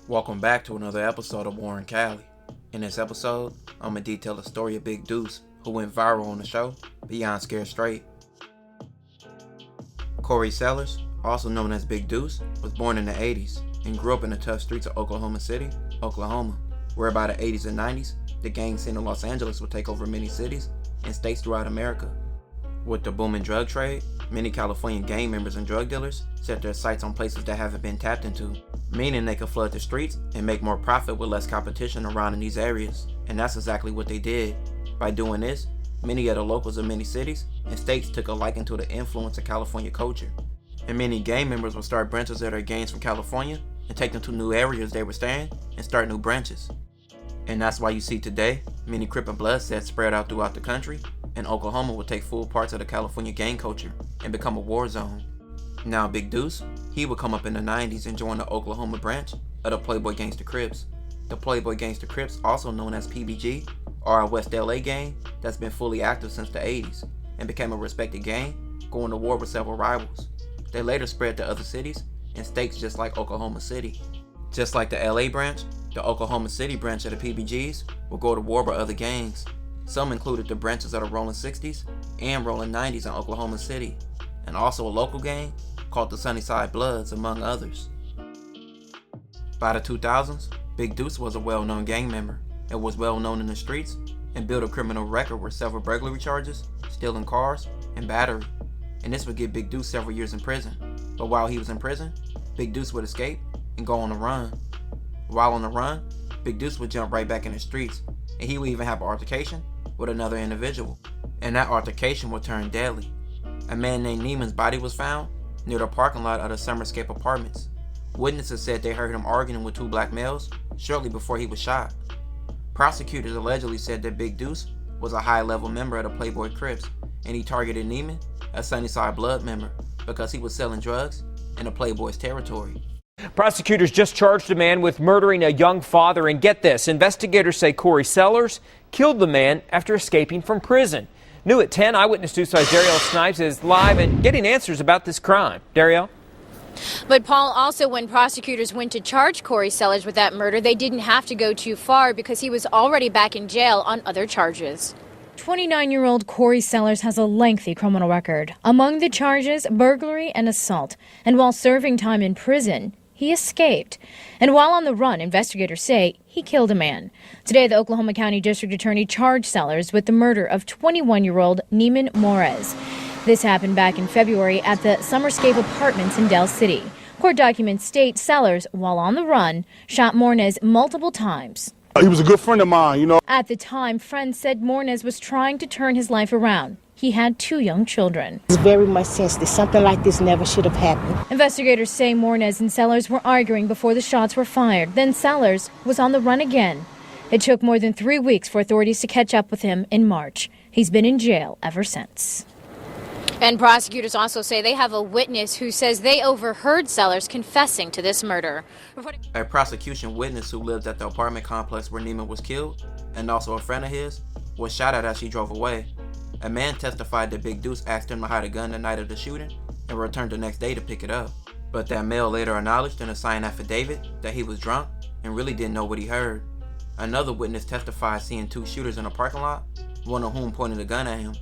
Welcome back to another episode of Warren Cali. In this episode, I'm going to detail the story of Big Deuce, who went viral on the show, Beyond Scared Straight. Corey Sellers, also known as Big Deuce, was born in the 80s and grew up in the tough streets of Oklahoma City, Oklahoma, where by the 80s and 90s, the gang scene in Los Angeles would take over many cities and states throughout America. With the booming drug trade, many California gang members and drug dealers set their sights on places that haven't been tapped into, meaning they could flood the streets and make more profit with less competition around in these areas. And that's exactly what they did. By doing this, many of the locals of many cities and states took a liking to the influence of California culture. And many gang members would start branches of their gangs from California and take them to new areas they were staying and start new branches. And that's why you see today, many Crip and Blood sets spread out throughout the country, and Oklahoma will take full parts of the California gang culture and become a war zone. Now Big Deuce, he would come up in the 90s and join the Oklahoma branch of the Playboy Gangster Crips. The Playboy Gangster Crips, also known as PBG, are a West LA gang that's been fully active since the 80s and became a respected gang, going to war with several rivals. They later spread to other cities and states just like Oklahoma City. Just like the LA branch, the Oklahoma City branch of the PBGs will go to war with other gangs. Some included the branches of the Rolling 60s and Rolling 90s in Oklahoma City, and also a local gang called the Sunnyside Bloods, among others. By the 2000s, Big Deuce was a well-known gang member and was well-known in the streets and built a criminal record with several burglary charges, stealing cars, and battery. And this would give Big Deuce several years in prison. But while he was in prison, Big Deuce would escape and go on the run. While on the run, Big Deuce would jump right back in the streets, and he would even have an altercation with another individual. And that altercation would turn deadly. A man named Neiman's body was found near the parking lot of the Summerscape Apartments. Witnesses said they heard him arguing with two black males shortly before he was shot. Prosecutors allegedly said that Big Deuce was a high-level member of the Playboy Crips, and he targeted Neiman, a Sunnyside Blood member, because he was selling drugs in the Playboy's territory. Prosecutors just charged a man with murdering a young father, and get this, investigators say Corey Sellers killed the man after escaping from prison. New at 10, Eyewitness News Dariel Snipes is live and getting answers about this crime. Dariel? But Paul, also when prosecutors went to charge Corey Sellers with that murder, they didn't have to go too far because he was already back in jail on other charges. 29-year-old Corey Sellers has a lengthy criminal record. Among the charges, burglary and assault. And while serving time in prison, he escaped. And while on the run, investigators say he killed a man. Today, the Oklahoma County District Attorney charged Sellers with the murder of 21-year-old Neiman Morez. This happened back in February at the Summerscape Apartments in Del City. Court documents state Sellers, while on the run, shot Morez multiple times. He was a good friend of mine, you know. At the time, friends said Morez was trying to turn his life around. He had two young children. It's very much sensitive. Something like this never should have happened. Investigators say Morez and Sellers were arguing before the shots were fired. Then Sellers was on the run again. It took more than 3 weeks for authorities to catch up with him in March. He's been in jail ever since. And prosecutors also say they have a witness who says they overheard Sellers confessing to this murder. A prosecution witness who lived at the apartment complex where Neiman was killed, and also a friend of his, was shot at as she drove away. A man testified that Big Deuce asked him to hide a gun the night of the shooting and returned the next day to pick it up. But that male later acknowledged in a signed affidavit that he was drunk and really didn't know what he heard. Another witness testified seeing two shooters in a parking lot, one of whom pointed a gun at him,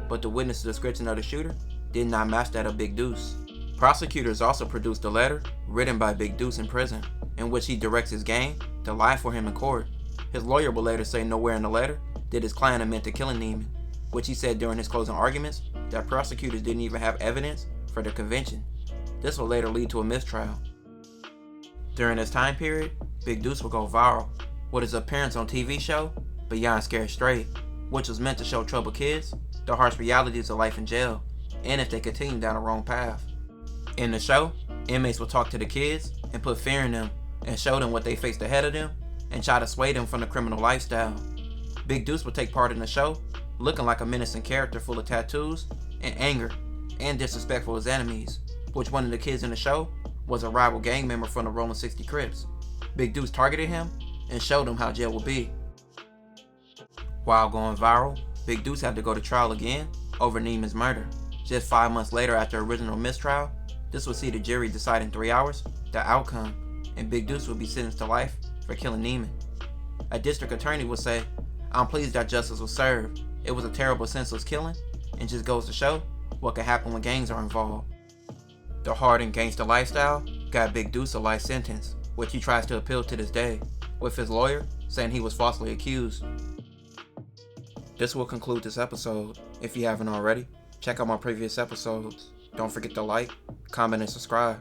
but the witness' description of the shooter did not match that of Big Deuce. Prosecutors also produced a letter written by Big Deuce in prison, in which he directs his gang to lie for him in court. His lawyer will later say nowhere in the letter did his client admit to killing Neiman, which he said during his closing arguments that prosecutors didn't even have evidence for the conviction. This will later lead to a mistrial. During this time period, Big Deuce will go viral with his appearance on TV show Beyond Scared Straight, which was meant to show troubled kids the harsh realities of life in jail, and if they continue down the wrong path. In the show, inmates will talk to the kids and put fear in them and show them what they faced ahead of them and try to sway them from the criminal lifestyle. Big Deuce will take part in the show looking like a menacing character full of tattoos and anger and disrespect for his enemies, which one of the kids in the show was a rival gang member from the Rolling 60 Crips. Big Deuce targeted him and showed him how jail would be. While going viral, Big Deuce had to go to trial again over Neiman's murder. Just 5 months later after original mistrial, this would see the jury decide in 3 hours the outcome, and Big Deuce would be sentenced to life for killing Neiman. A district attorney would say, "I'm pleased that justice was served. It was a terrible senseless killing, and just goes to show what could happen when gangs are involved." The hardened gangster lifestyle got Big Deuce a life sentence, which he tries to appeal to this day, with his lawyer saying he was falsely accused. This will conclude this episode. If you haven't already, check out my previous episodes. Don't forget to like, comment, and subscribe.